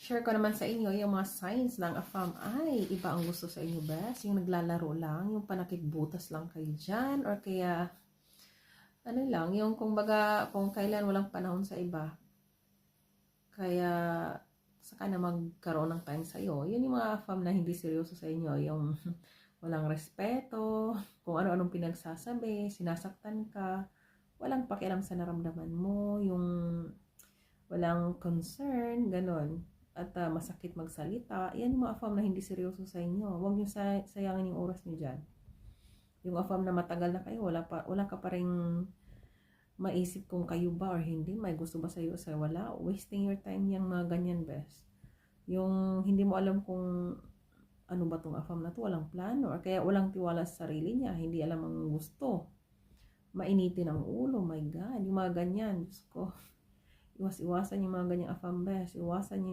Share ko naman sa inyo yung mga signs ng AFAM. Ay, iba ang gusto sa inyo, best. Yung naglalaro lang, yung panakitbutas lang kayo dyan, or kaya, ano lang, yung kung kailan walang panahon sa iba. Kaya, saka na magkaroon ng time sa'yo. Yun yung mga AFAM na hindi seryoso sa inyo. Yung walang respeto, kung ano-anong pinagsasabi, sinasaktan ka, walang pakialam sa naramdaman mo, yung walang concern, ganon. At masakit magsalita, yan yung mga AFAM na hindi seryoso sa inyo. Huwag nyo sayangin yung oras nyo dyan. Yung AFAM na matagal na kayo, wala ka pa rin maisip kung kayo ba or hindi, may gusto ba sa'yo o wala. Wasting your time yung mga ganyan, best. Yung hindi mo alam kung ano ba tong AFAM na to, walang plano, or kaya walang tiwala sa sarili niya, hindi alam ang gusto. Mainitin ang ulo, my God, yung mga ganyan, Diyos ko. Iwas-iwasan yung mga ganyang AFAM, best. Iwasan